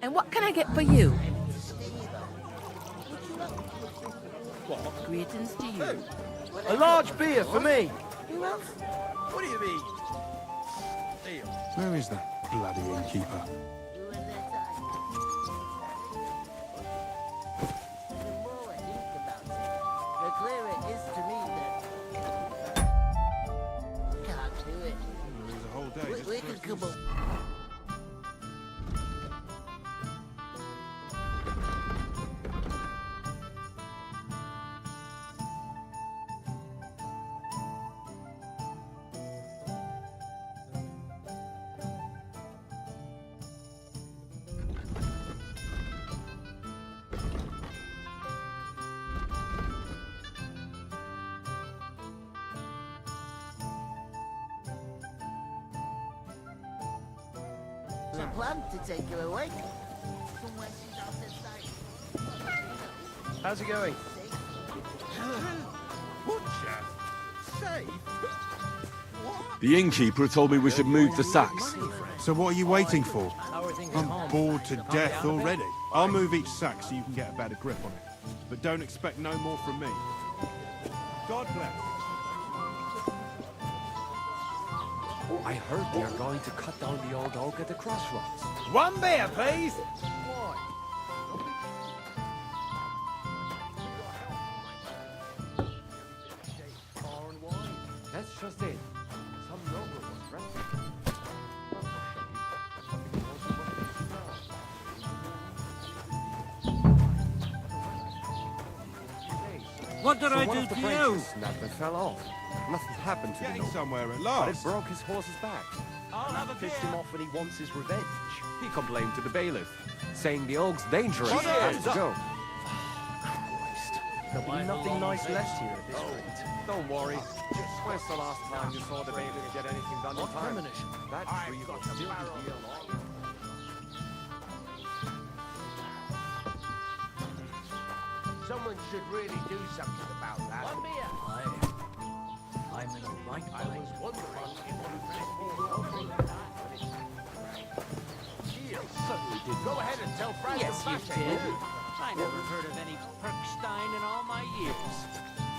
And what can I get for you? What? Greetings to you. A large beer for me. Who else? What do you mean? Deal. Where is that bloody innkeeper? The clearer it is to me that can't do it. There's a whole day. We can come up. There's a plan to take you away. Somewhere she's out of sight. How's it going? Butcher? Safe? The innkeeper told me we should move the sacks. So what are you waiting for? How are things at I'm home? bored to death already. I'll move each sack so you can get a better grip on it. But don't expect no more from me. God bless. I heard they're going to cut down the old oak at the crossroads. One beer, please. Foreign wine. That's just it. Some noble was resting. What did I One do of the to you? branches snapped and fell off. Nothing happened to the Getting noble, somewhere at but it last. broke his horse's back. I'll have a Pissed beer. him off and he wants his revenge. He complained to the bailiff, saying the oak's dangerous and Cheers. has to go. Christ, there'll be nothing nice left here at this rate. Don't worry. When's the last time you saw the bailiff get anything done in time? That tree will still be here long. Someone should really do something about that. One beer. I'm in the right I was place. wondering if Certainly did. Go ahead and tell Frank Yes, to you back did. it. I never heard of any Perkstein in all my years.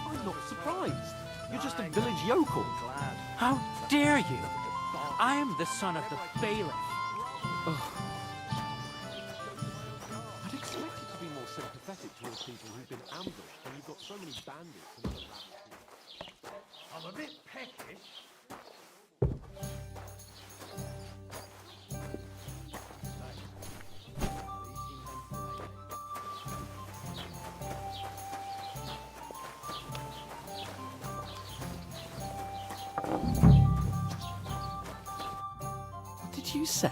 I'm not surprised. You're just a village yokel. Glad. How dare you? I am the son of the bailiff. I'd expect you to be more sympathetic towards people who've been ambushed when you've got so many bandits and other rabble. I'm a bit peckish. What did you say?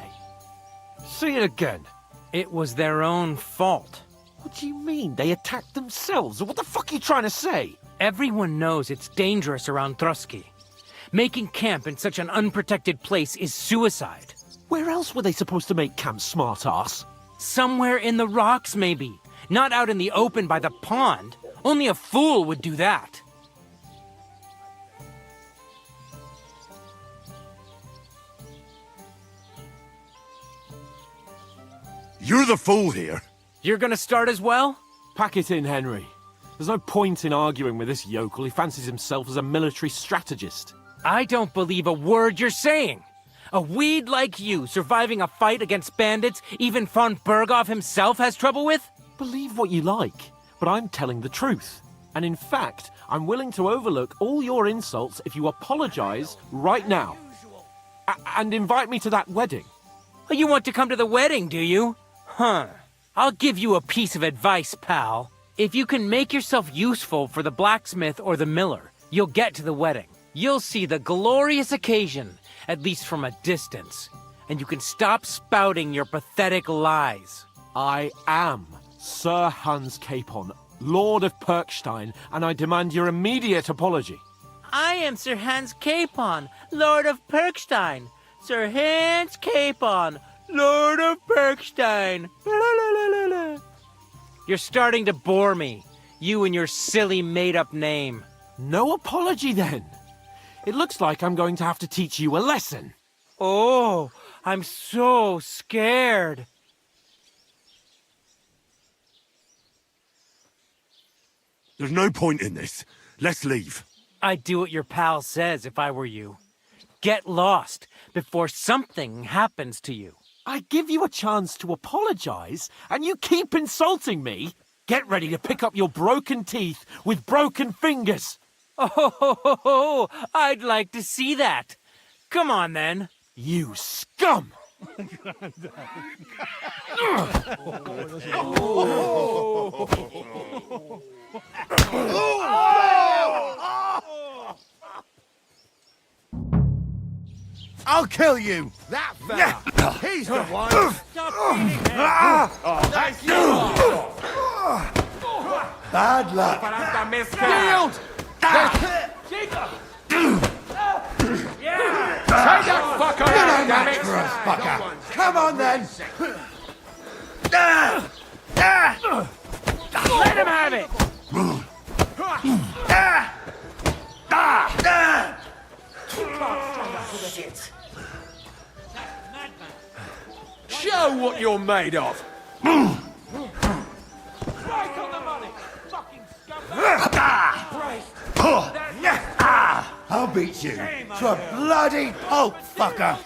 Say it again. It was their own fault. What do you mean? They attacked themselves? What the fuck are you trying to say? Everyone knows it's dangerous around Trotsky. Making camp in such an unprotected place is suicide. Where else were they supposed to make camp, smart-ass? Somewhere in the rocks, maybe. Not out in the open by the pond. Only a fool would do that. You're the fool here. You're gonna start as well? Pack it in, Henry. There's no point in arguing with this yokel. He fancies himself as a military strategist. I don't believe a word you're saying. A weed like you surviving a fight against bandits even von Berghoff himself has trouble with? Believe what you like, but I'm telling the truth. And in fact, I'm willing to overlook all your insults if you apologize right now. And invite me to that wedding. Oh, you want to come to the wedding, do you? Huh. I'll give you a piece of advice, pal. If you can make yourself useful for the blacksmith or the miller, you'll get to the wedding. You'll see the glorious occasion, at least from a distance. And you can stop spouting your pathetic lies. I am Sir Hans Capon, Lord of Perkstein, and I demand your immediate apology. I am Sir Hans Capon, Lord of Perkstein. Sir Hans Capon, Lord of Perkstein. La, la, la, la, la. You're starting to bore me, you and your silly made-up name. No apology, then. It looks like I'm going to have to teach you a lesson. Oh, I'm so scared. There's no point in this. Let's leave. I'd do what your pal says if I were you. Get lost before something happens to you. I give you a chance to apologize, and you keep insulting me? Get ready to pick up your broken teeth with broken fingers. Oh, I'd like to see that. Come on, then. You scum! I'll kill you! That fella! He's the one! Bad luck! Yield! Take that fucker out, damn it! Fucker! Come on then! Let him have it! Shit! Show what you're made of! Right on the money! Fucking I'll beat you to a bloody pulp, fucker!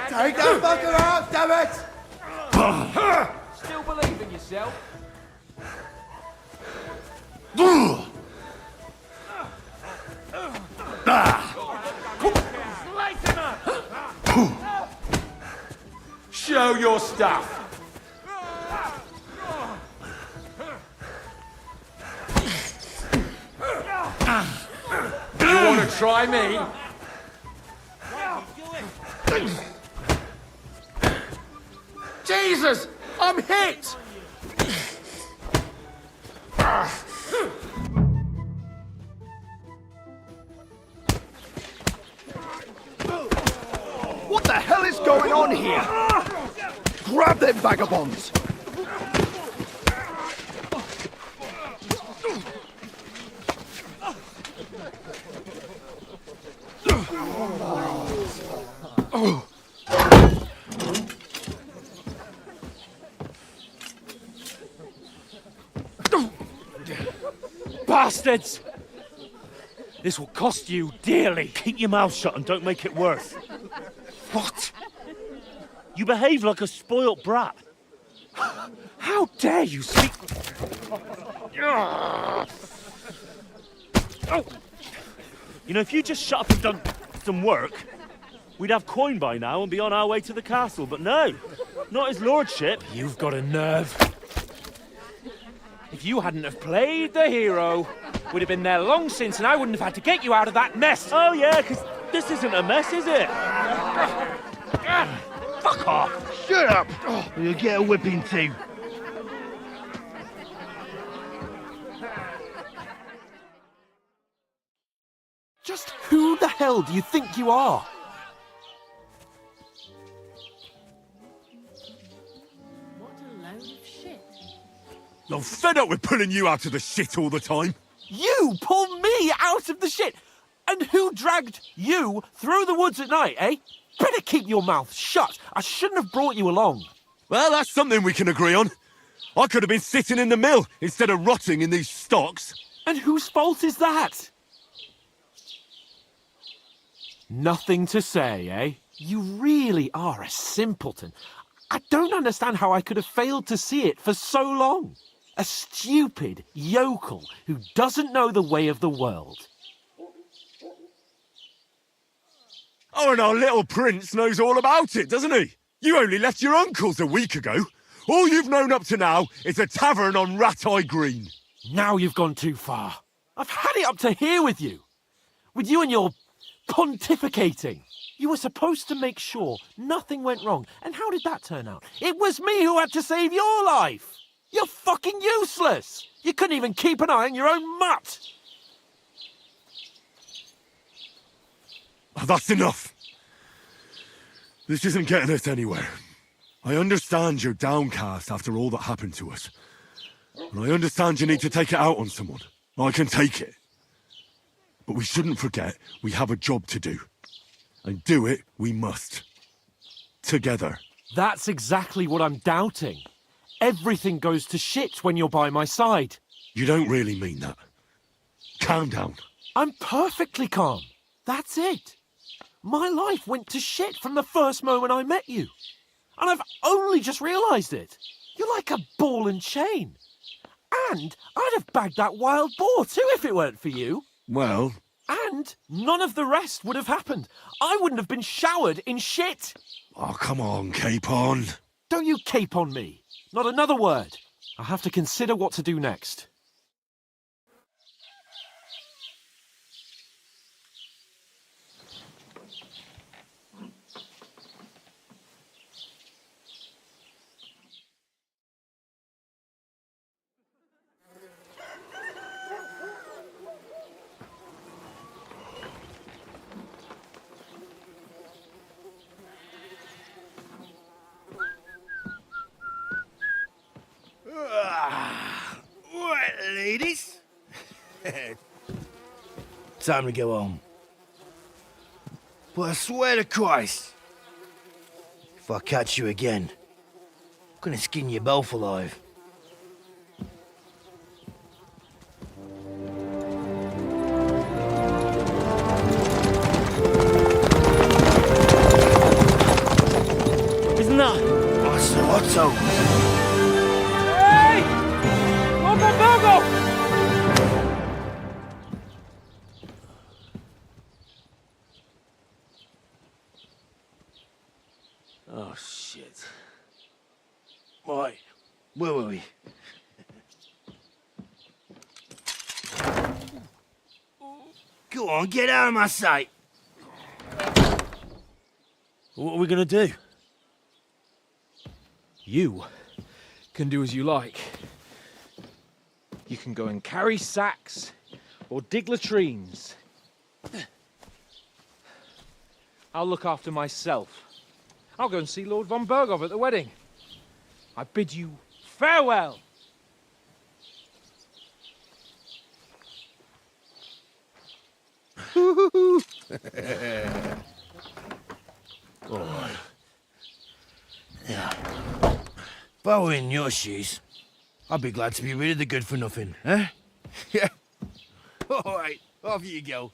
Take that fucker out, damn it! Still believe in yourself? Show your stuff! You want to try me? Jesus! I'm hit! What the hell is going on here? Grab them vagabonds! Bastards! This will cost you dearly. Keep your mouth shut and don't make it worse. What? You behave like a spoilt brat. How dare you speak... You know, if you just shut up and done some work, we'd have coin by now and be on our way to the castle. But no, not his lordship. You've got a nerve. If you hadn't have played the hero, we'd have been there long since and I wouldn't have had to get you out of that mess. Oh yeah, because this isn't a mess, is it? Fuck off! Shut up! Or you'll get a whipping too. Just who the hell do you think you are? What a load of shit. I'm fed up with pulling you out of the shit all the time. You pulled me out of the shit! And who dragged you through the woods at night, eh? Better keep your mouth shut. I shouldn't have brought you along. Well, that's something we can agree on. I could have been sitting in the mill instead of rotting in these stocks. And whose fault is that? Nothing to say, eh? You really are a simpleton. I don't understand how I could have failed to see it for so long. A stupid yokel who doesn't know the way of the world. Oh, and our little prince knows all about it, doesn't he? You only left your uncle's a week ago. All you've known up to now is a tavern on Rat-Eye Green. Now you've gone too far. I've had it up to here with you. With you and your pontificating. You were supposed to make sure nothing went wrong. And how did that turn out? It was me who had to save your life. You're fucking useless. You couldn't even keep an eye on your own mutt. Oh, that's enough. This isn't getting us anywhere. I understand you're downcast after all that happened to us. And I understand you need to take it out on someone. I can take it. But we shouldn't forget we have a job to do. And do it we must. Together. That's exactly what I'm doubting. Everything goes to shit when you're by my side. You don't really mean that. Calm down. I'm perfectly calm. That's it. My life went to shit from the first moment I met you. And I've only just realised it. You're like a ball and chain. And I'd have bagged that wild boar too if it weren't for you. Well... And none of the rest would have happened. I wouldn't have been showered in shit. Oh, come on, Capon. Don't you cape on me. Not another word. I'll have to consider what to do next. Right, ladies. Time to go home. But I swear to Christ, if I catch you again, I'm gonna skin you both alive. Isn't that? What's the Otto? Hey! Go! Oh, shit. Right, where were we? Go on, get out of my sight. What are we gonna do? You can do as you like. You can go and carry sacks or dig latrines. I'll look after myself. I'll go and see Lord von Bergov at the wedding. I bid you farewell. All right. Yeah. If I were in your shoes, I'd be glad to be rid of the good-for-nothing, eh? Yeah. All right, off you go.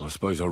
I suppose I...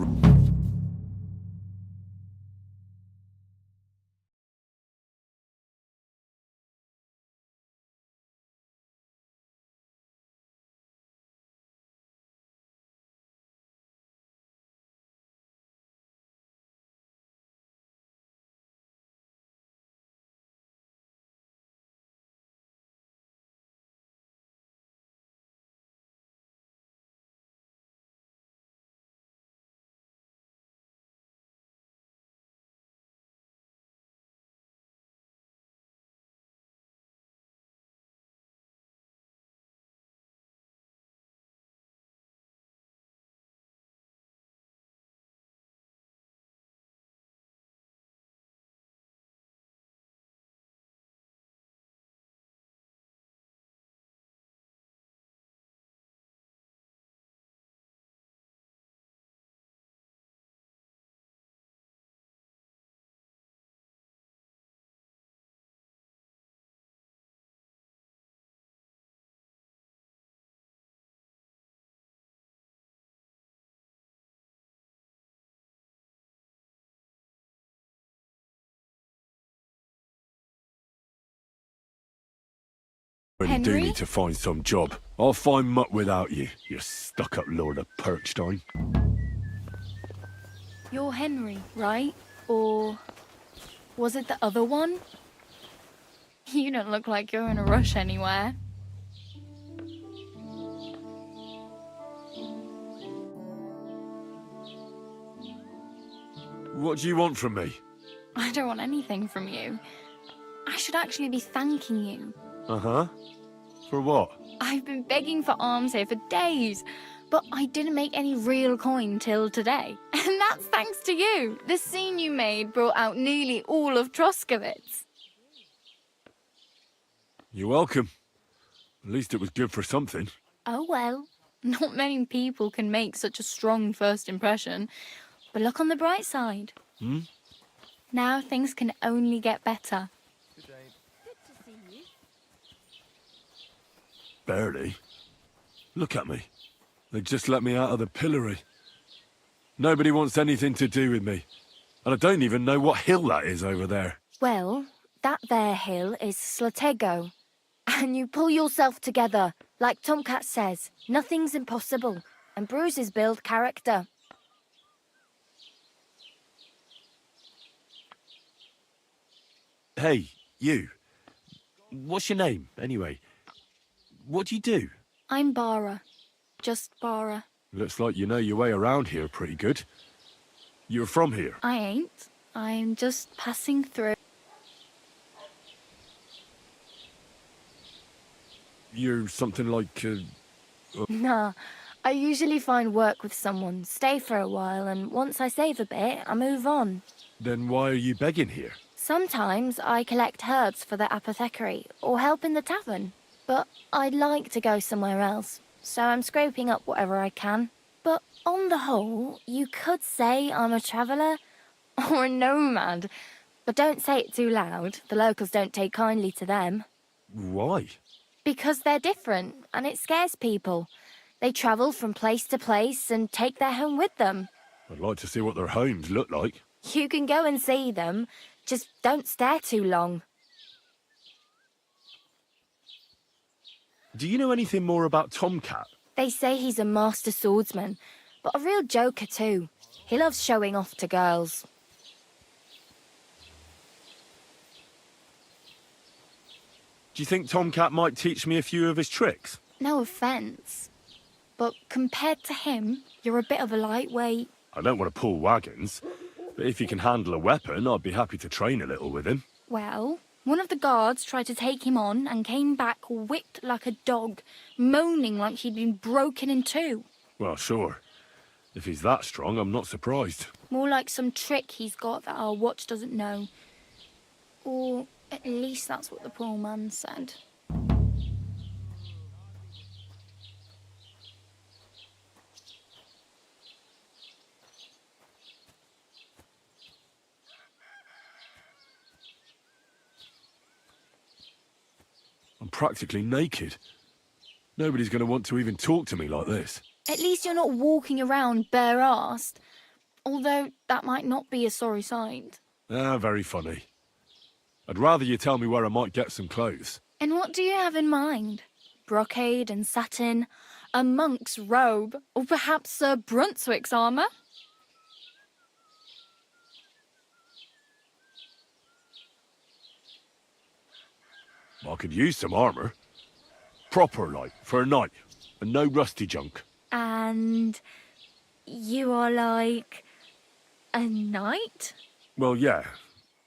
Really do Henry? need to find some job. I'll find mutt without you, you stuck-up Lord of Perkstein. You're Henry, right? Or was it the other one? You don't look like you're in a rush anywhere. What do you want from me? I don't want anything from you. I should actually be thanking you. Uh-huh. For what? I've been begging for alms here for days, but I didn't make any real coin till today. And that's thanks to you. The scene you made brought out nearly all of Troskowitz. You're welcome. At least it was good for something. Oh well, not many people can make such a strong first impression. But look on the bright side. Hmm? Now things can only get better. Barely. Look at me. They just let me out of the pillory. Nobody wants anything to do with me. And I don't even know what hill that is over there. Well, that there hill is Slatego. And you pull yourself together. Like Tomcat says, nothing's impossible. And bruises build character. Hey, you. What's your name, anyway? What do you do? I'm Bara. Just Bara. Looks like you know your way around here pretty good. You're from here? I ain't. I'm just passing through. You're something like, Nah. I usually find work with someone, stay for a while, and once I save a bit, I move on. Then why are you begging here? Sometimes I collect herbs for the apothecary, or help in the tavern. But I'd like to go somewhere else, so I'm scraping up whatever I can. But on the whole, you could say I'm a traveller, or a nomad. But don't say it too loud, the locals don't take kindly to them. Why? Because they're different, and it scares people. They travel from place to place and take their home with them. I'd like to see what their homes look like. You can go and see them, just don't stare too long. Do you know anything more about Tomcat? They say he's a master swordsman, but a real joker too. He loves showing off to girls. Do you think Tomcat might teach me a few of his tricks? No offence, but compared to him, you're a bit of a lightweight. I don't want to pull wagons, but if he can handle a weapon, I'd be happy to train a little with him. Well, one of the guards tried to take him on and came back whipped like a dog, moaning like he'd been broken in two. Well, sure. If he's that strong, I'm not surprised. More like some trick he's got that our watch doesn't know. Or at least that's what the poor man said. I'm practically naked. Nobody's going to want to even talk to me like this. At least you're not walking around bare-assed. Although that might not be a sorry sight. Ah, very funny. I'd rather you tell me where I might get some clothes. And what do you have in mind? Brocade and satin? A monk's robe? Or perhaps Sir Brunswick's armour? I could use some armour. Proper, like, for a night. And no rusty junk. And you are like a knight? Well, yeah.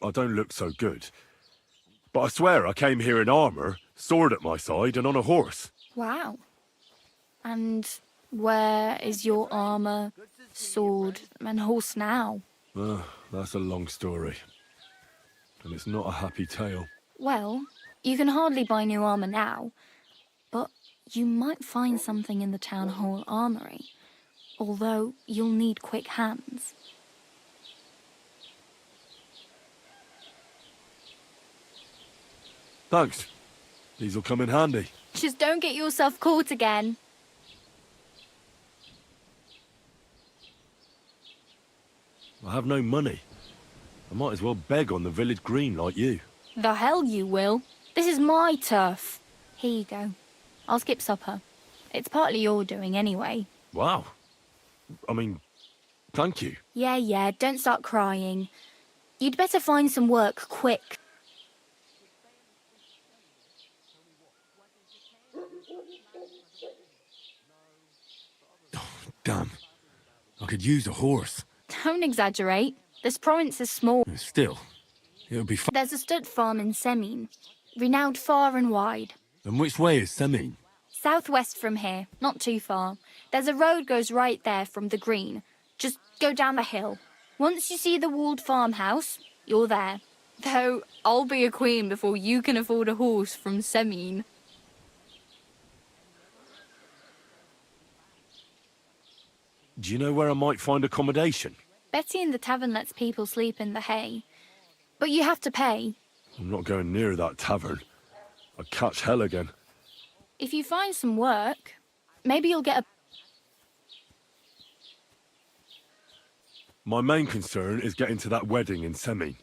I don't look so good. But I swear I came here in armour, sword at my side, and on a horse. Wow. And where is your armour, sword, and horse now? That's a long story. And it's not a happy tale. Well, you can hardly buy new armour now, but you might find something in the town hall armoury, although you'll need quick hands. Thanks. These'll come in handy. Just don't get yourself caught again. I have no money. I might as well beg on the village green like you. The hell you will. This is my turf. Here you go. I'll skip supper. It's partly your doing anyway. Wow. I mean, thank you. Yeah, don't start crying. You'd better find some work quick. Damn. I could use a horse. Don't exaggerate. This province is small. Still, it would be fun. There's a stud farm in Semine, renowned far and wide. And which way is Semine? Southwest from here, not too far. There's a road goes right there from the green. Just go down the hill. Once you see the walled farmhouse, you're there. Though I'll be a queen before you can afford a horse from Semine. Do you know where I might find accommodation? Betty in the tavern lets people sleep in the hay. But you have to pay. I'm not going near that tavern. I'd catch hell again. If you find some work, maybe you'll get a... My main concern is getting to that wedding in Semine.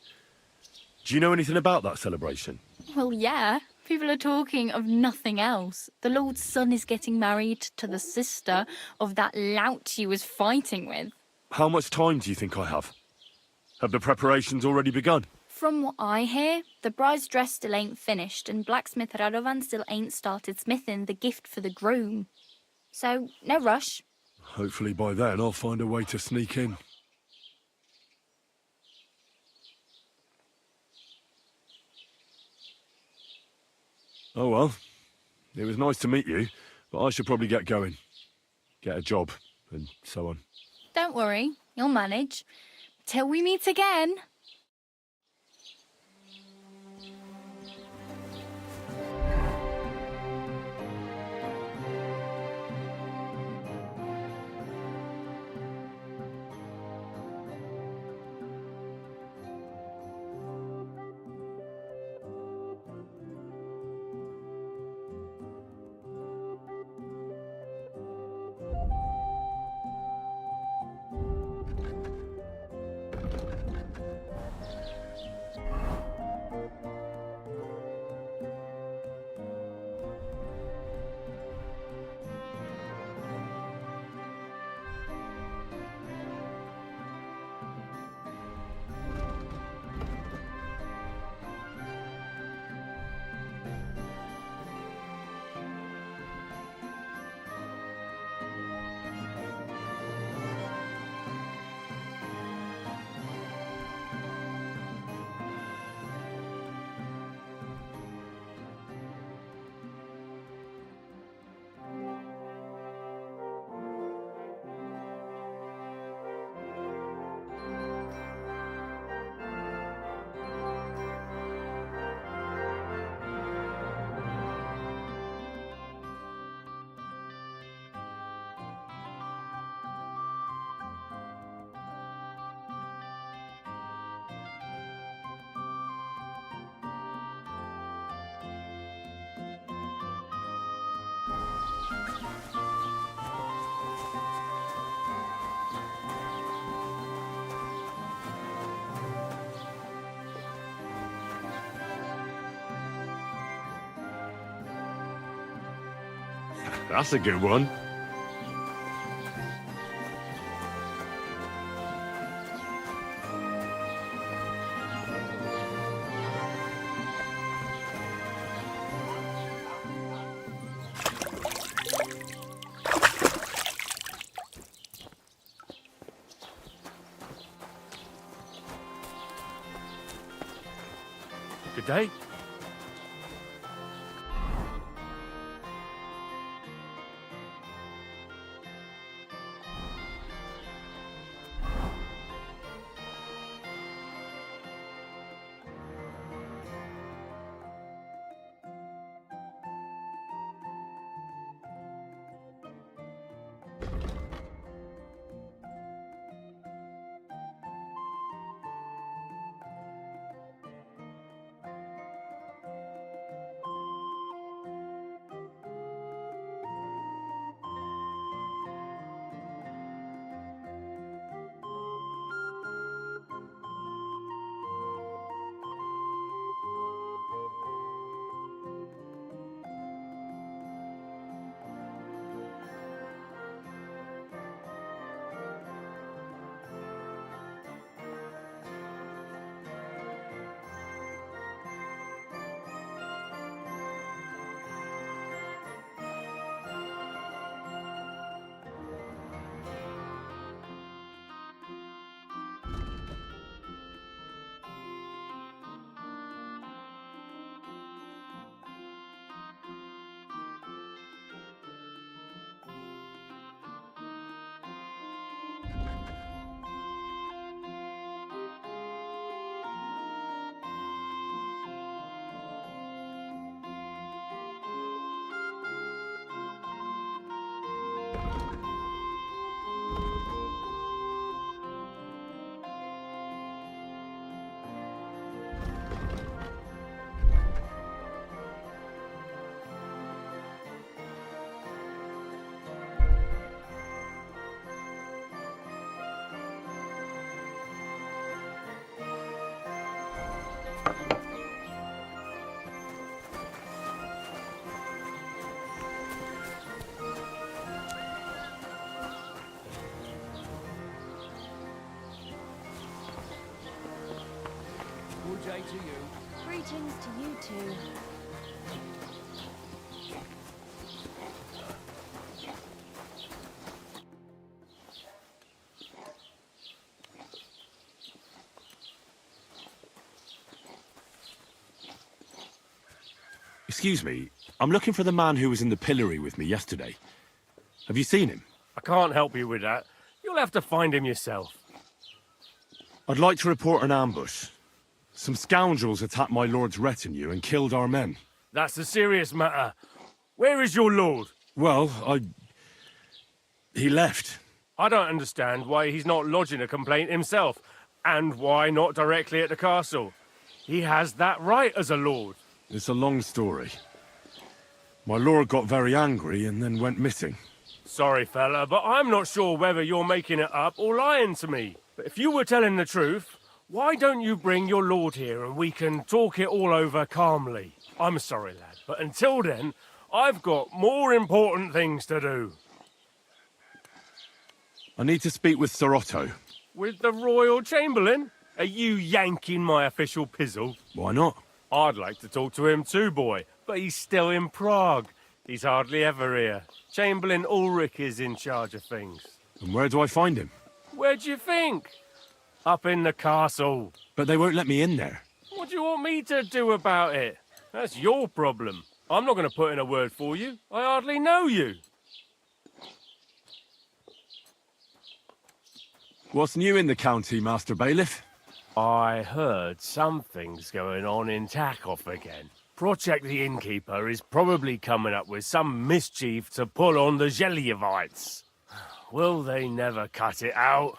Do you know anything about that celebration? Well, yeah. People are talking of nothing else. The Lord's son is getting married to the sister of that lout he was fighting with. How much time do you think I have? Have the preparations already begun? From what I hear, the bride's dress still ain't finished, and blacksmith Radovan still ain't started smithing the gift for the groom. So, no rush. Hopefully by then I'll find a way to sneak in. Oh well, it was nice to meet you, but I should probably get going. Get a job, and so on. Don't worry, you'll manage. Till we meet again. That's a good one. Good day. Good day to you. Greetings to you too. Excuse me, I'm looking for the man who was in the pillory with me yesterday. Have you seen him? I can't help you with that. You'll have to find him yourself. I'd like to report an ambush. Some scoundrels attacked my lord's retinue and killed our men. That's a serious matter. Where is your lord? Well, he left. I don't understand why he's not lodging a complaint himself, and why not directly at the castle. He has that right as a lord. It's a long story. My lord got very angry and then went missing. Sorry, fella, but I'm not sure whether you're making it up or lying to me. But if you were telling the truth, why don't you bring your lord here and we can talk it all over calmly? I'm sorry, lad, but until then, I've got more important things to do. I need to speak with Sir Otto. With the Royal Chamberlain? Are you yanking my official pizzle? Why not? I'd like to talk to him too, boy, but he's still in Prague. He's hardly ever here. Chamberlain Ulrich is in charge of things. And where do I find him? Where do you think? Up in the castle. But they won't let me in there. What do you want me to do about it? That's your problem. I'm not going to put in a word for you. I hardly know you. What's new in the county, Master Bailiff? I heard something's going on in Takov again. Project the Innkeeper is probably coming up with some mischief to pull on the Zhelyevites. Will they never cut it out?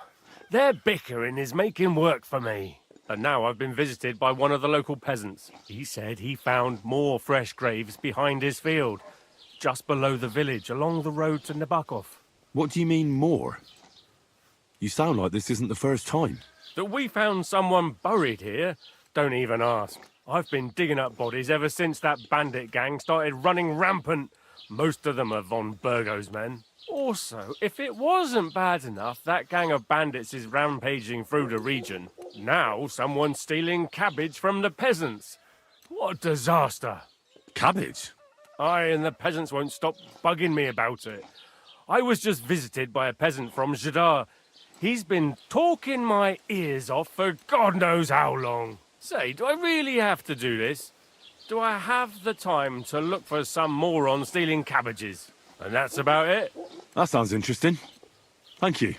Their bickering is making work for me. And now I've been visited by one of the local peasants. He said he found more fresh graves behind his field, just below the village, along the road to Nabokov. What do you mean, more? You sound like this isn't the first time. That we found someone buried here? Don't even ask. I've been digging up bodies ever since that bandit gang started running rampant. Most of them are von Burgo's men. Also, if it wasn't bad enough that gang of bandits is rampaging through the region, now someone's stealing cabbage from the peasants. What a disaster. Cabbage? Aye, and the peasants won't stop bugging me about it. I was just visited by a peasant from Zadar. He's been talking my ears off for God knows how long. Say, do I really have to do this? Do I have the time to look for some moron stealing cabbages? And that's about it. That sounds interesting. Thank you.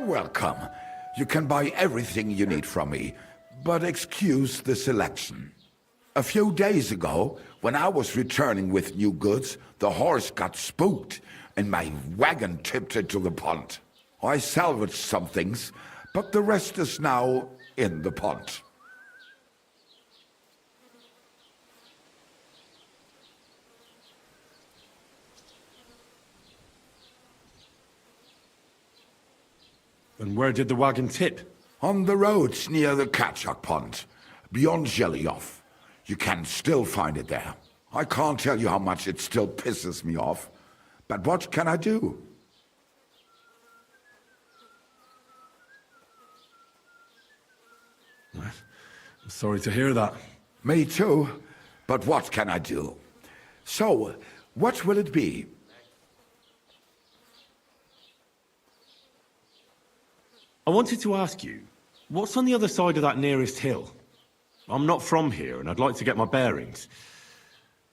Welcome. You can buy everything you need from me, but excuse the selection. A few days ago, when I was returning with new goods, the horse got spooked and my wagon tipped into the pond. I salvaged some things, but the rest is now in the pond. And where did the wagon tip? On the roads near the Katchak pond, beyond Zhelyov. You can still find it there. I can't tell you how much it still pisses me off, but what can I do? I'm sorry to hear that. Me too, but what can I do? So, what will it be? I wanted to ask you, what's on the other side of that nearest hill? I'm not from here, and I'd like to get my bearings.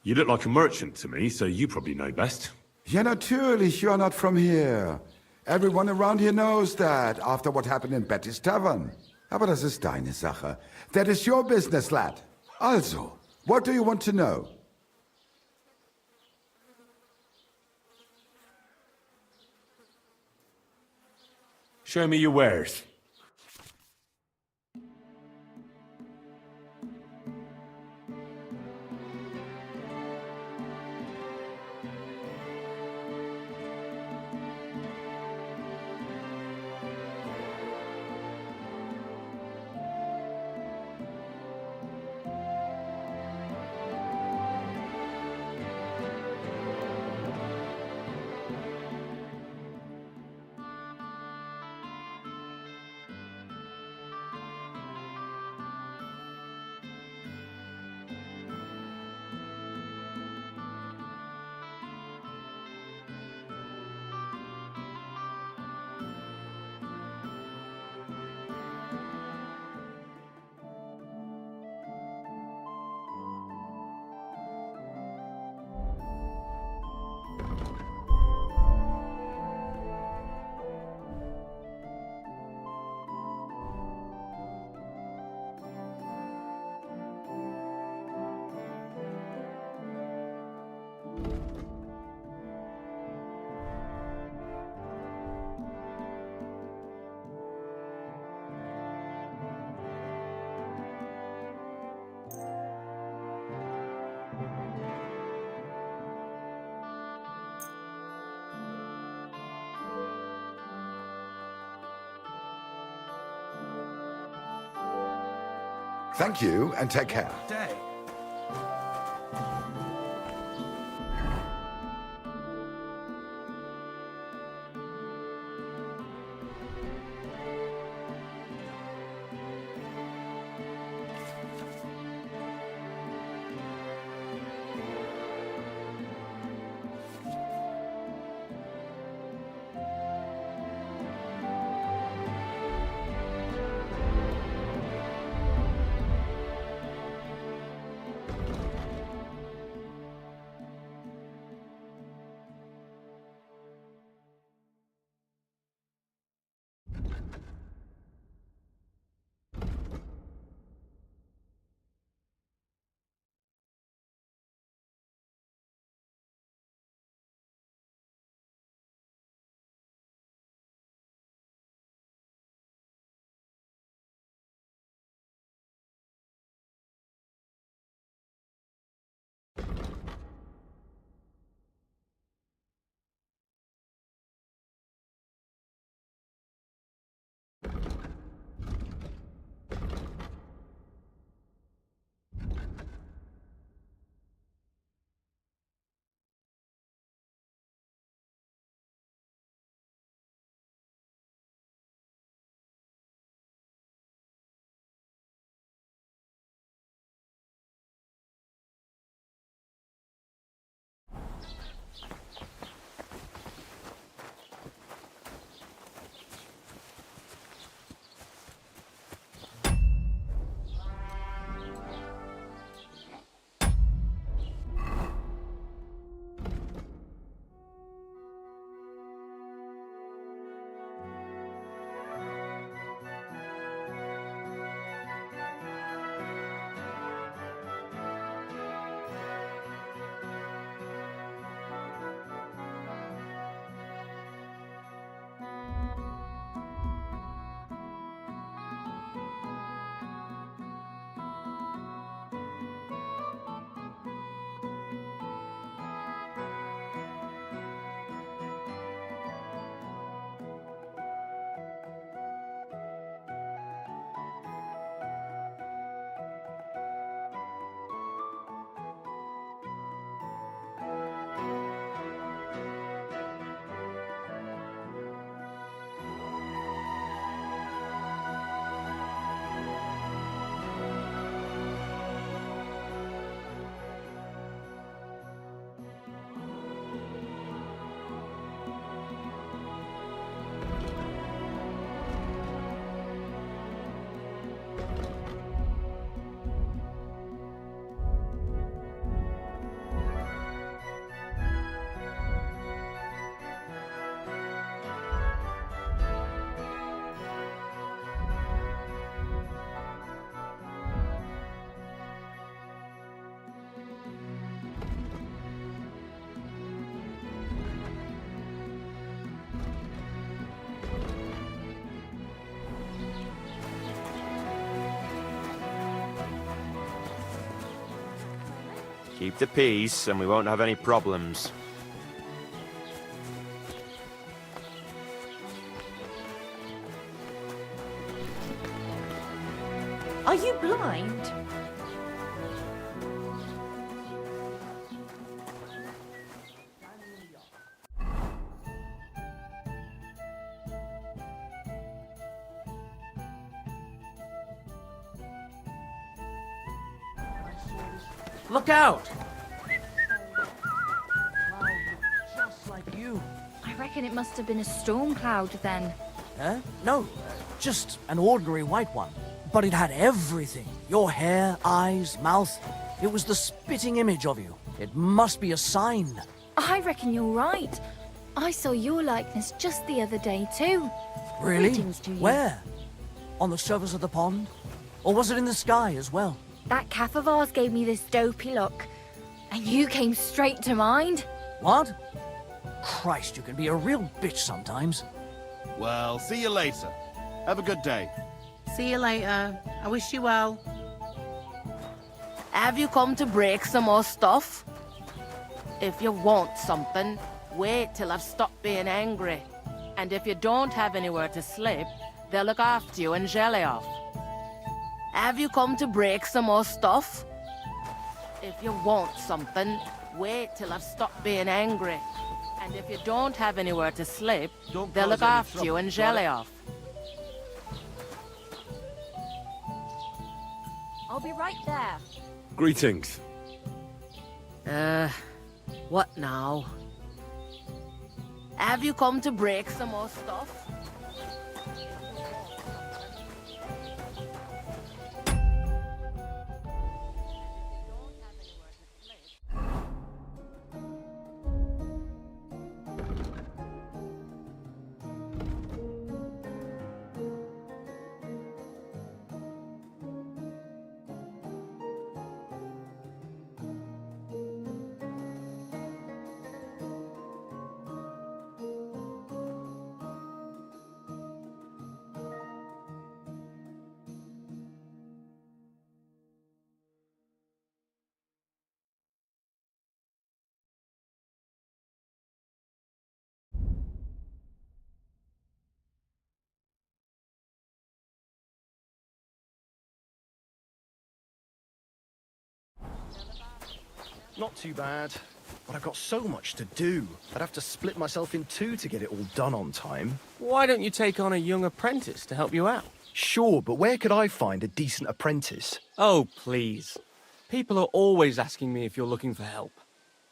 You look like a merchant to me, so you probably know best. Ja, natürlich, you're not from here. Everyone around here knows that, after what happened in Betty's Tavern. Aber das ist deine Sache. That is your business, lad. Also, what do you want to know? Show me your wares. Thank you, and take care. Day. Keep the peace, and we won't have any problems. Are you blind? Look out! Just like you. I reckon it must have been a storm cloud then. Huh? No, just an ordinary white one. But it had everything. Your hair, eyes, mouth. It was the spitting image of you. It must be a sign. I reckon you're right. I saw your likeness just the other day too. Really? Greetings to you. Where? On the surface of the pond? Or was it in the sky as well? That calf of ours gave me this dopey look. And you came straight to mind. What? Christ, you can be a real bitch sometimes. Well, see you later. Have a good day. See you later. I wish you well. Have you come to break some more stuff? If you want something, wait till I've stopped being angry. And if you don't have anywhere to sleep, they'll look after you and jelly off. Have you come to break some more stuff? If you want something, wait till I've stopped being angry. And if you don't have anywhere to sleep, Don't they'll cause look any after you trouble, and got jelly it? off. I'll be right there. Greetings. What now? Have you come to break some more stuff? Not too bad, but I've got so much to do. I'd have to split myself in two to get it all done on time. Why don't you take on a young apprentice to help you out? Sure, but where could I find a decent apprentice? Oh, please. People are always asking me if you're looking for help,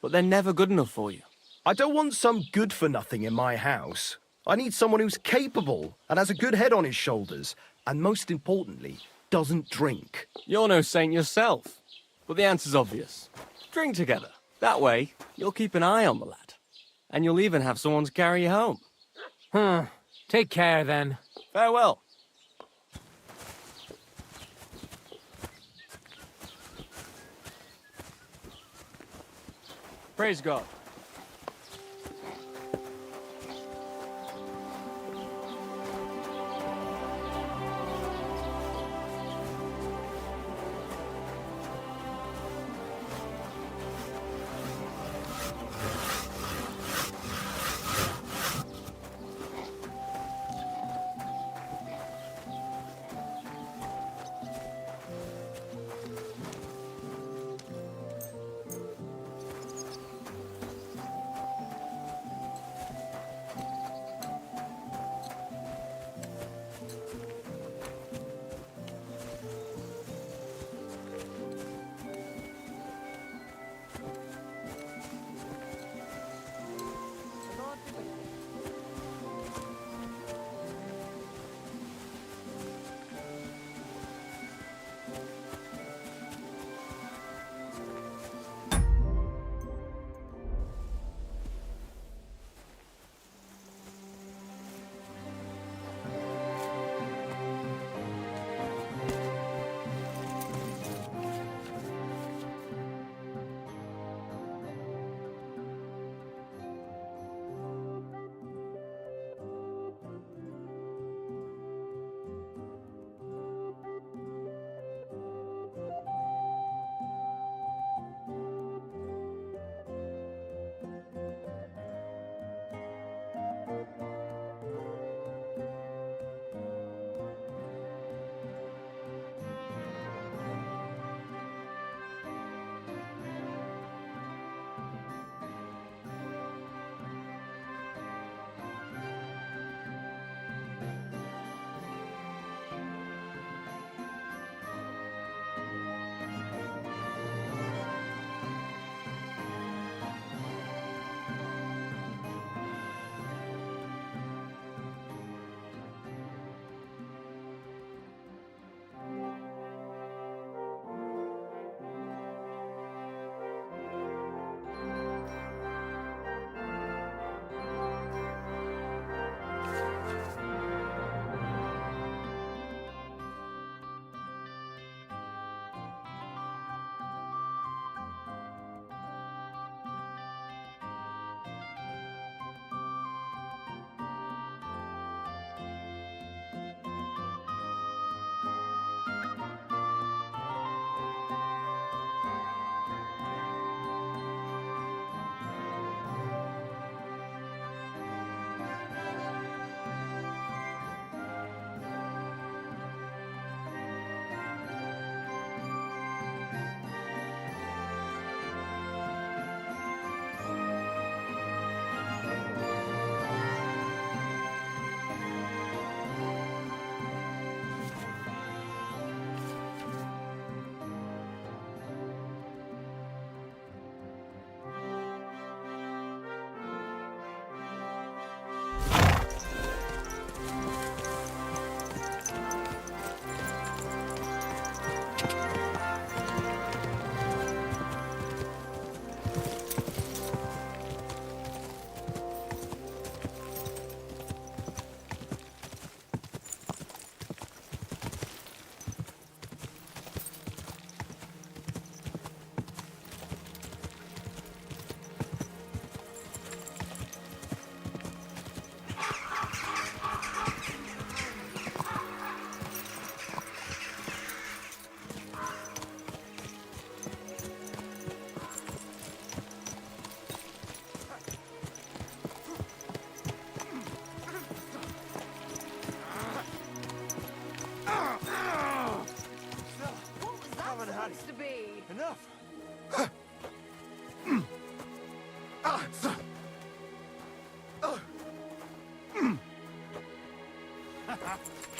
but they're never good enough for you. I don't want some good-for-nothing in my house. I need someone who's capable and has a good head on his shoulders, and most importantly, doesn't drink. You're no saint yourself, but the answer's obvious. Drink together. That way, you'll keep an eye on the lad, and you'll even have someone to carry you home. Take care, then. Farewell. Praise God.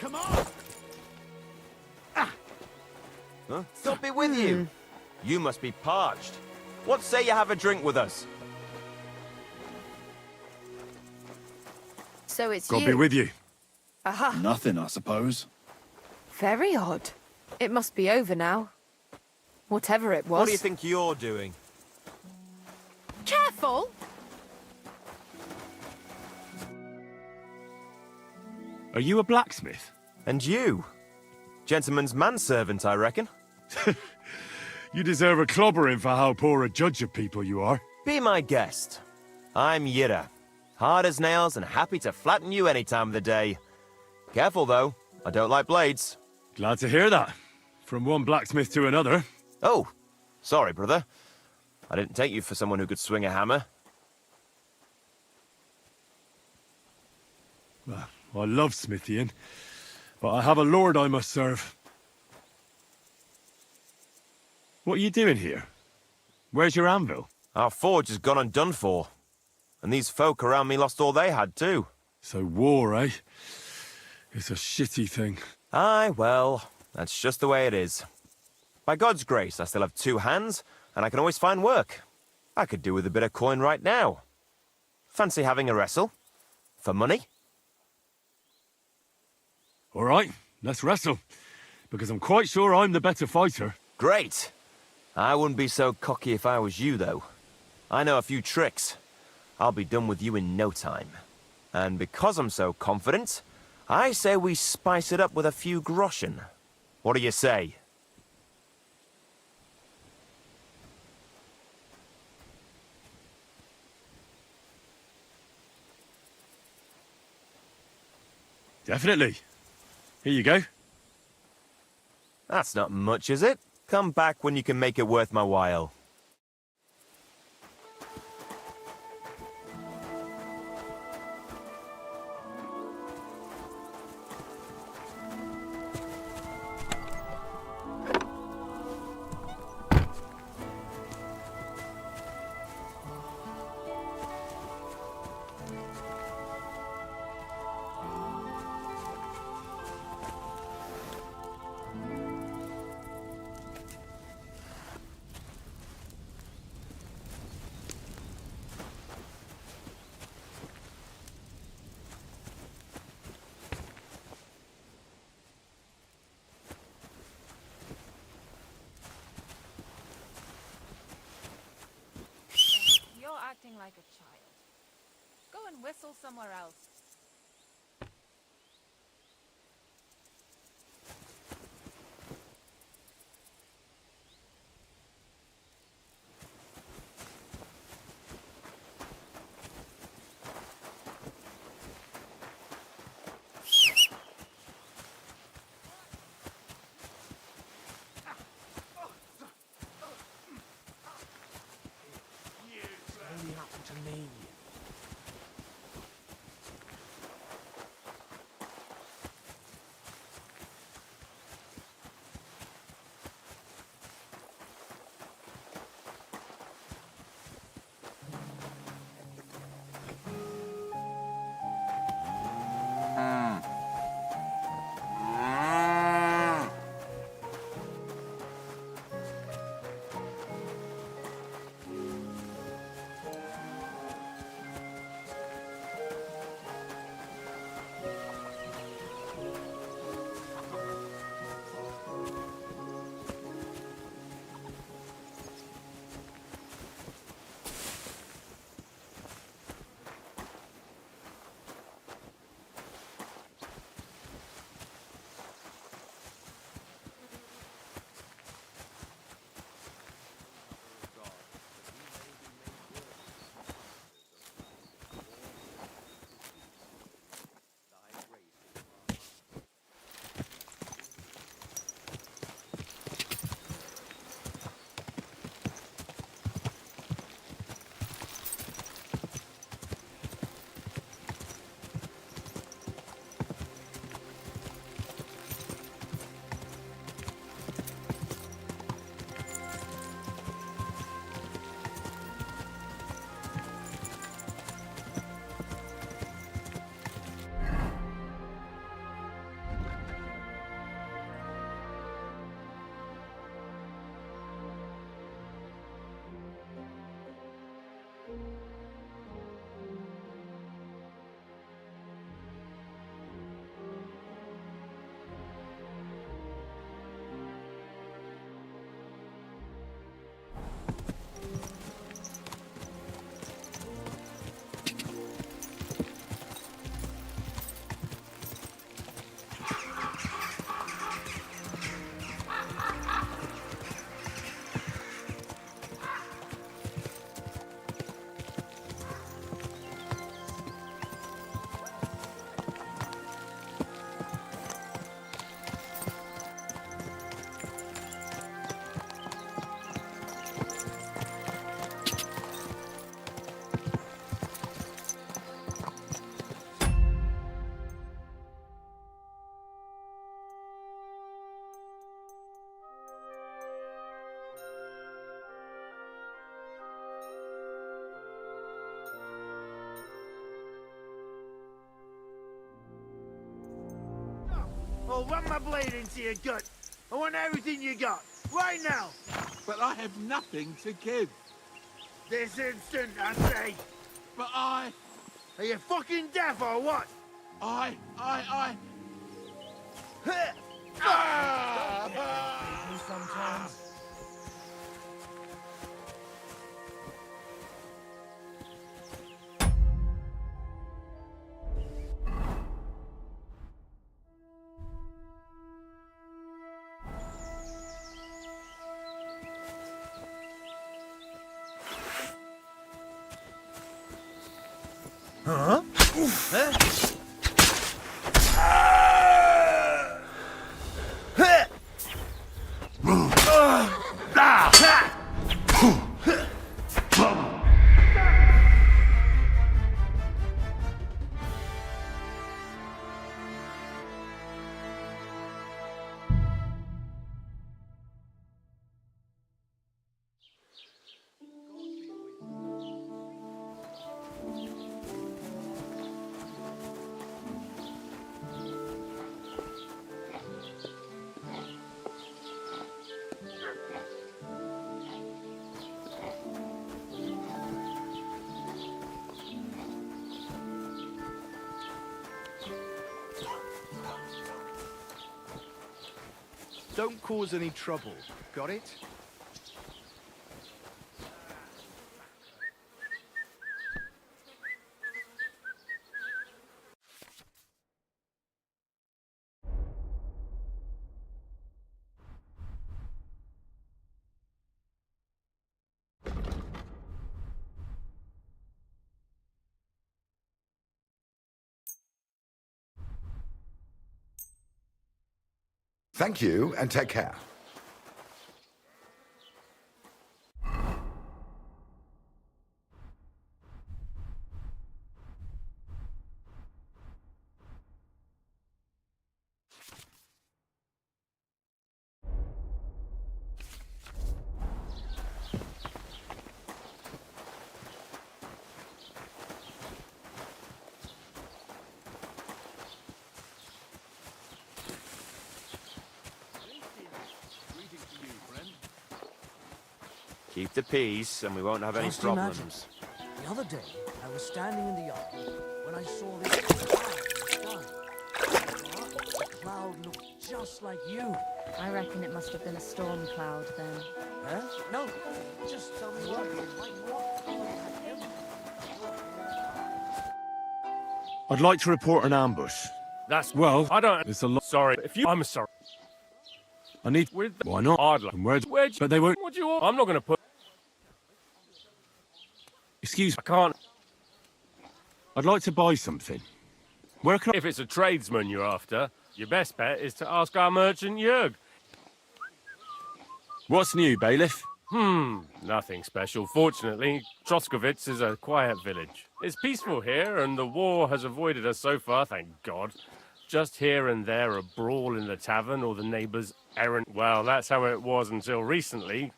Come on! Huh? Stop it with you! You must be parched. What say you have a drink with us? So it's God you. be with you. Aha. Nothing, I suppose. Very odd. It must be over now. Whatever it was. What do you think you're doing? Careful! Are you a blacksmith? And you? Gentleman's manservant, I reckon. You deserve a clobbering for how poor a judge of people you are. Be my guest. I'm Yira. Hard as nails and happy to flatten you any time of the day. Careful, though. I don't like blades. Glad to hear that. From one blacksmith to another. Oh, sorry, brother. I didn't take you for someone who could swing a hammer. Well, I love smithying, but I have a lord I must serve. What are you doing here? Where's your anvil? Our forge has gone undone for. And these folk around me lost all they had, too. So war, eh? It's a shitty thing. Aye, well, that's just the way it is. By God's grace, I still have 2 hands, and I can always find work. I could do with a bit of coin right now. Fancy having a wrestle? For money? All right, let's wrestle. Because I'm quite sure I'm the better fighter. Great! I wouldn't be so cocky if I was you, though. I know a few tricks. I'll be done with you in no time. And because I'm so confident, I say we spice it up with a few groschen. What do you say? Definitely. Here you go. That's not much, is it? Come back when you can make it worth my while. Acting like a child. Go and whistle somewhere else. I'll run my blade into your gut. I want everything you got, right now. But I have nothing to give. This instant, I say. But I... Are you fucking deaf or what? I... Sometimes. Huh? Don't cause any trouble. Got it? Thank you, and take care. Keep the peace, and we won't have any Just imagine. problems. The other day, I was standing in the yard when I saw this cloud in the sky. The cloud looked just like you. I reckon it must have been a storm cloud then. Huh? No, just tell me what. I'd like to report an ambush. That's... Well, I don't... it's a lot. Sorry. If you... I'm sorry. I need... With... Why not? I'd like... And where'd... Where'd... But they won't... What do you want? I'm not going to put... Excuse me. I can't... I'd like to buy something. Where can I... If it's a tradesman you're after, your best bet is to ask our merchant Jörg. What's new, bailiff? Nothing special. Fortunately, Troskowitz is a quiet village. It's peaceful here, and the war has avoided us so far, thank God. Just here and there a brawl in the tavern or the neighbours' errant... Well, that's how it was until recently.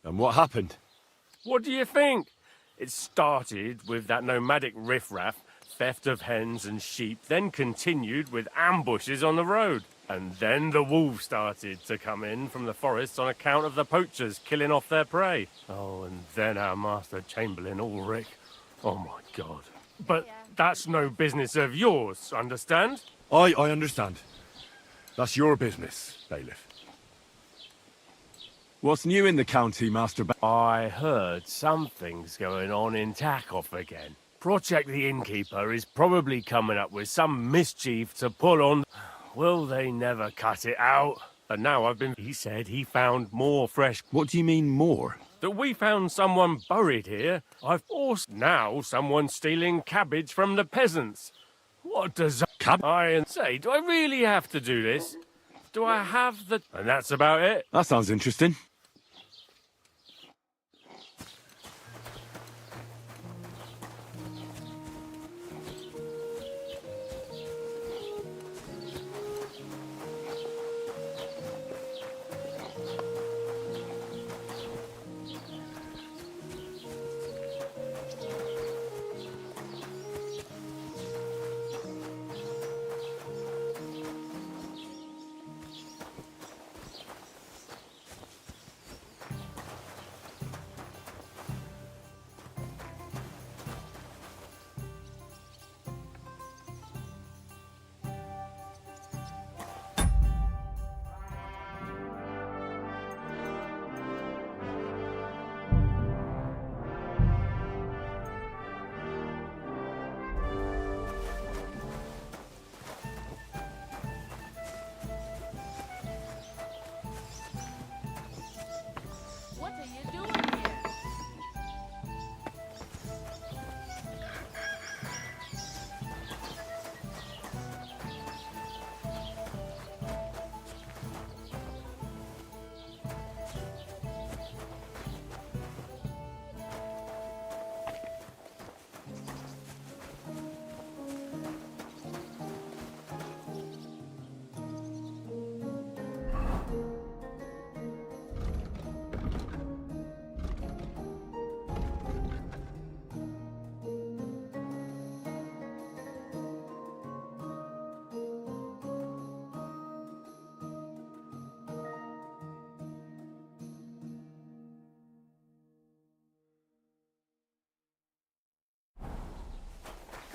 And what happened? What do you think? It started with that nomadic riffraff, theft of hens and sheep, then continued with ambushes on the road. And then the wolves started to come in from the forests on account of the poachers killing off their prey. Oh, and then our master Chamberlain Ulrich. Oh my God. But that's no business of yours, understand? I understand. That's your business, bailiff. What's new in the county, Master I heard something's going on in Takoff again. Project the Innkeeper is probably coming up with some mischief to pull on. Will they never cut it out? And now He said he found more fresh... What do you mean, more? That we found someone buried here. I've also... Now someone's stealing cabbage from the peasants. What does... I say, do I really have to do this? Do I have the... And that's about it. That sounds interesting.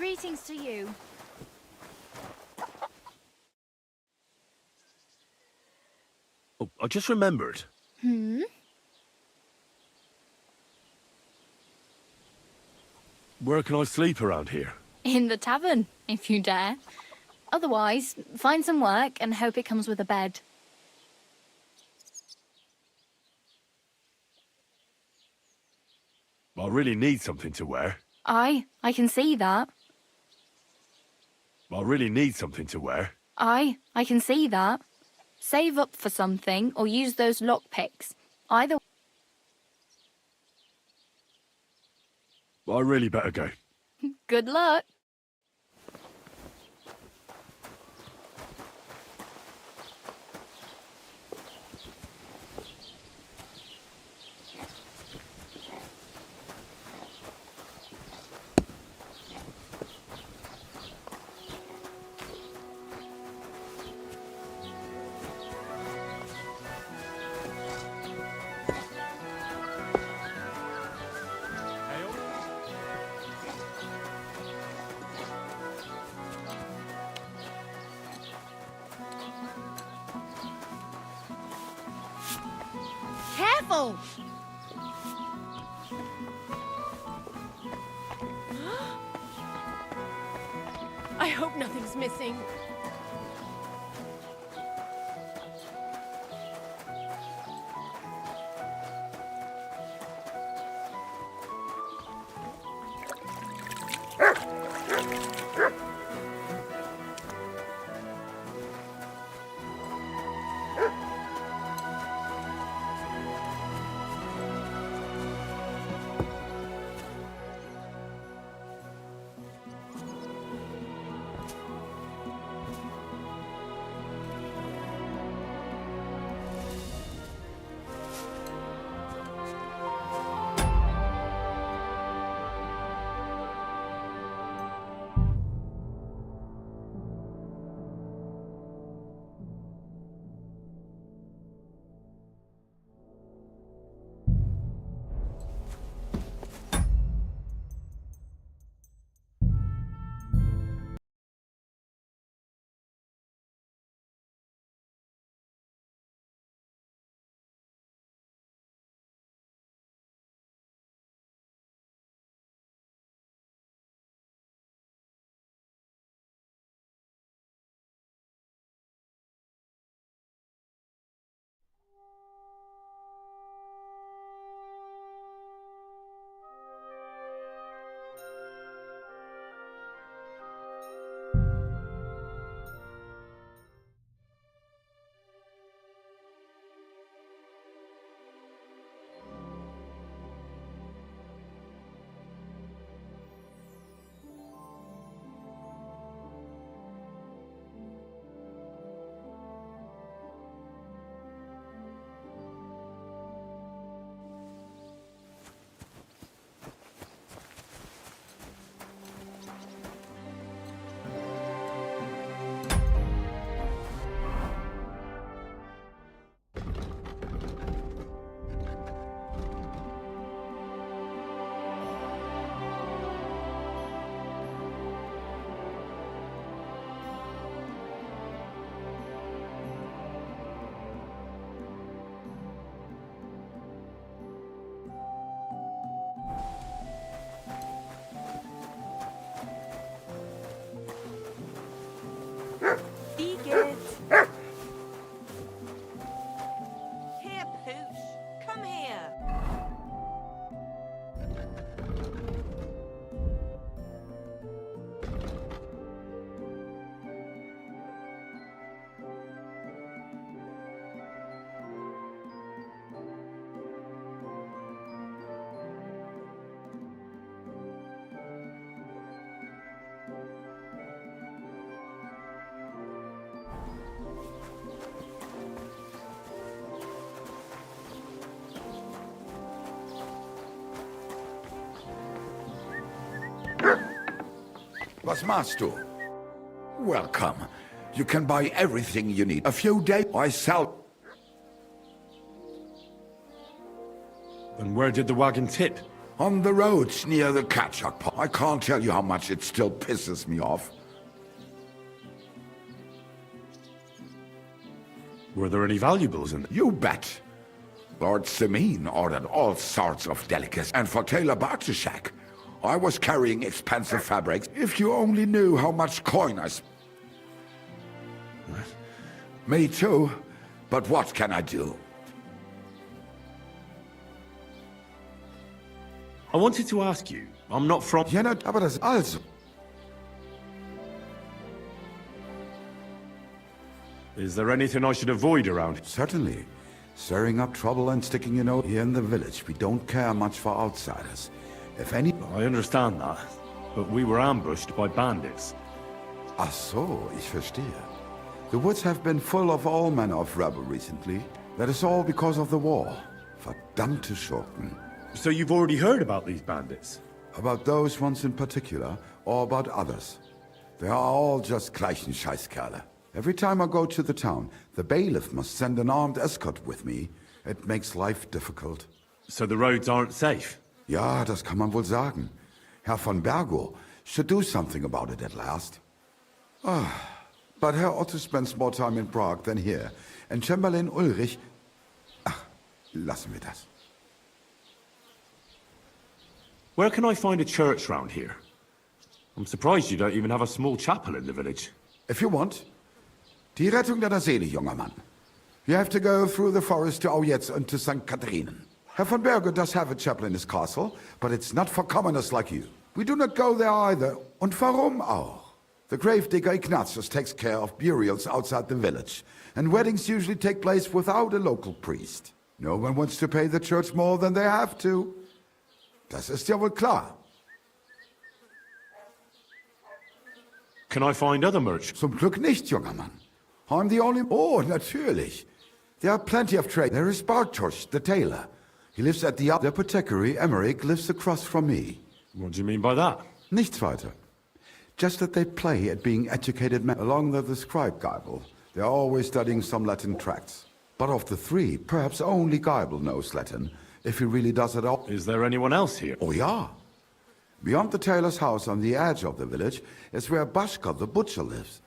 Greetings to you. Oh, I just remembered. Hmm? Where can I sleep around here? In the tavern, if you dare. Otherwise, find some work and hope it comes with a bed. I really need something to wear. I can see that. I really need something to wear. I can see that. Save up for something or use those lockpicks. Either. I really better go. Good luck. Careful! I hope nothing's missing. Be good. Here, Pooch. Come here. Was master? Welcome. You can buy everything you need. A few days I sell. And where did the wagon tip? On the roads near the Katchak Pot. I can't tell you how much it still pisses me off. Were there any valuables in it? You bet. Lord Simeon ordered all sorts of delicacies, and for Taylor Bartushak, I was carrying expensive fabrics. If you only knew how much coin I spent. Me too, but what can I do? I wanted to ask you, I'm not from... Ja, aber das also. Is there anything I should avoid around? Certainly. Stirring up trouble and sticking your nose here in the village. We don't care much for outsiders. If any... I understand that, but we were ambushed by bandits. Ach so, ich verstehe. The woods have been full of all manner of rebel recently. That is all because of the war. Verdammte Schurken. So you've already heard about these bandits? About those ones in particular, or about others? They are all just gleichen Scheißkerle. Every time I go to the town, the bailiff must send an armed escort with me. It makes life difficult. So the roads aren't safe? Ja, das kann man wohl sagen. Herr von Bergo should do something about it at last. But Herr Otto spends more time in Prague than here. And Chamberlain Ulrich... Ach, lassen wir das. Where can I find a church round here? I'm surprised you don't even have a small chapel in the village. If you want. Die Rettung deiner Seele, junger Mann. You have to go through the forest to Aujetz and to St. Catharinen. Herr von Berger does have a chapel in his castle, but it's not for commoners like you. We do not go there either. Und warum auch? The gravedigger Ignatius takes care of burials outside the village, and weddings usually take place without a local priest. No one wants to pay the church more than they have to. Das ist ja wohl klar. Can I find other merchants? Zum Glück nicht, junger Mann. I'm the only... Oh, natürlich. There are plenty of trade. There is Bartosz, the tailor. He lives at the apothecary. Emmerich lives across from me. What do you mean by that? Nichts weiter. Just that they play at being educated men along the scribe Geibel. They are always studying some Latin tracts. But of the three, perhaps only Geibel knows Latin, if he really does at all. Is there anyone else here? Oh, yeah. Beyond the tailor's house on the edge of the village is where Bashka, the butcher, lives.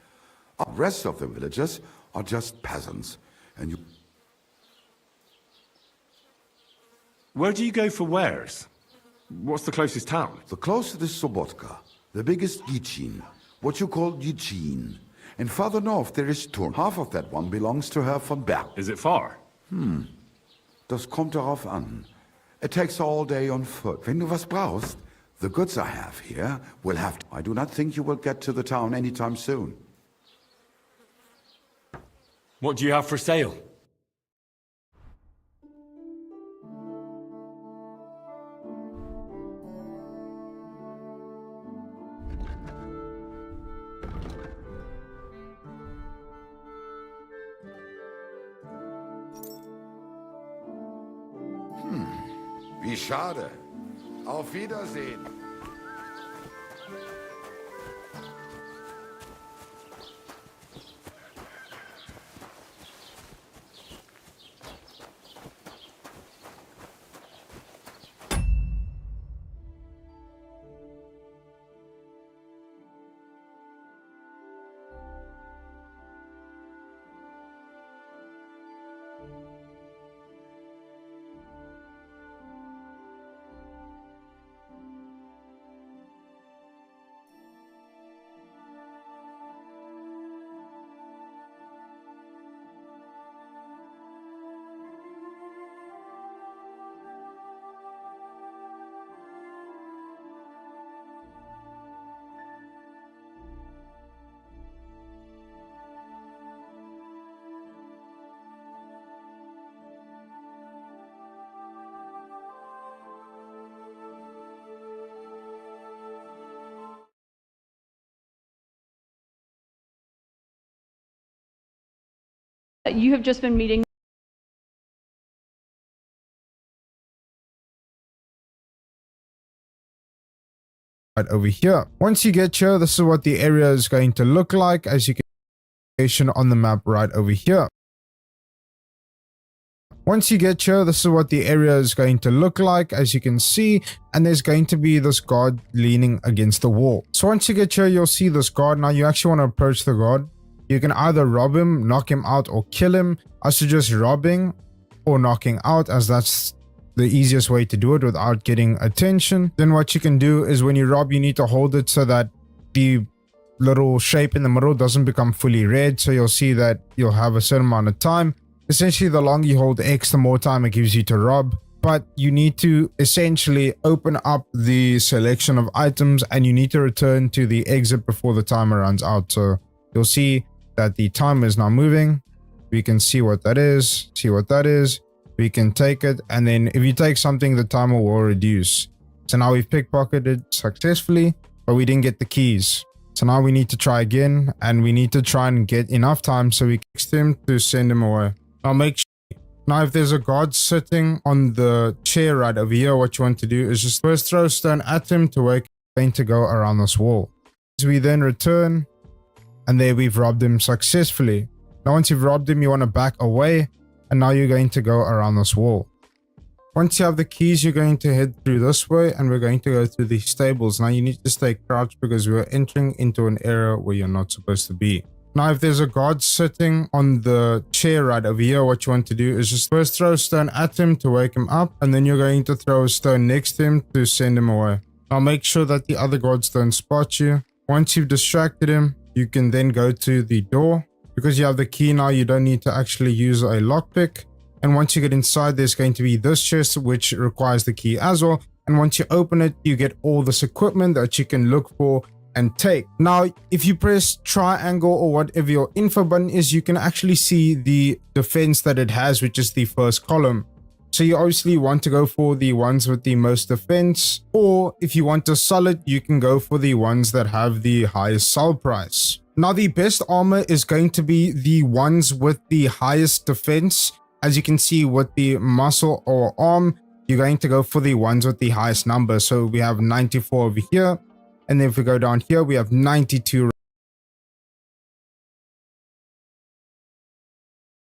The rest of the villagers are just peasants, and you... Where do you go for wares? What's the closest town? The closest is Sobotka, the biggest Yichin, what you call Yichin. And farther north there is Turn. Half of that one belongs to Herr von Berg. Is it far? Das kommt darauf an. It takes all day on foot. Wenn du was brauchst, the goods I have here will have to... I do not think you will get to the town anytime soon. What do you have for sale? Wie schade. Auf Wiedersehen. You have just been meeting right over here. Once you get here, this is what the area is going to look like, as you can see on the map right over here. Once you get here, this is what the area is going to look like, as you can see, and there's going to be this guard leaning against the wall. So once you get here, you'll see this guard. Now you actually want to approach the guard. You can either rob him, knock him out, or kill him. I suggest robbing or knocking out, as that's the easiest way to do it without getting attention. Then what you can do is when you rob, you need to hold it so that the little shape in the middle doesn't become fully red. So you'll see that you'll have a certain amount of time. Essentially, the longer you hold X, the more time it gives you to rob. But you need to essentially open up the selection of items and you need to return to the exit before the timer runs out. So you'll see that the timer is now moving. We can see what that is, We can take it, and then if you take something, the timer will reduce. So now we've pickpocketed successfully, but we didn't get the keys. So now we need to try again, and we need to try and get enough time so we can text him to send him away. Now if there's a guard sitting on the chair right over here, what you want to do is just first throw a stone at him to wake him to go around this wall. As we then return, and there we've robbed him successfully. Now once you've robbed him, you want to back away, and now you're going to go around this wall. Once you have the keys, you're going to head through this way, and we're going to go through the stables. Now you need to stay crouched because we're entering into an area where you're not supposed to be. Now if there's a guard sitting on the chair right over here, what you want to do is just first throw a stone at him to wake him up, and then you're going to throw a stone next to him to send him away. Now make sure that the other guards don't spot you. Once you've distracted him, you can then go to the door. Because you have the key now, you don't need to actually use a lockpick. And once you get inside, there's going to be this chest, which requires the key as well. And once you open it, you get all this equipment that you can look for and take. Now, if you press triangle or whatever your info button is, you can actually see the defense that it has, which is the first column. So you obviously want to go for the ones with the most defense, or if you want a solid, you can go for the ones that have the highest sell price. Now the best armor is going to be the ones with the highest defense. As you can see with the muscle or arm, you're going to go for the ones with the highest number. So we have 94 over here, and then if we go down here, we have 92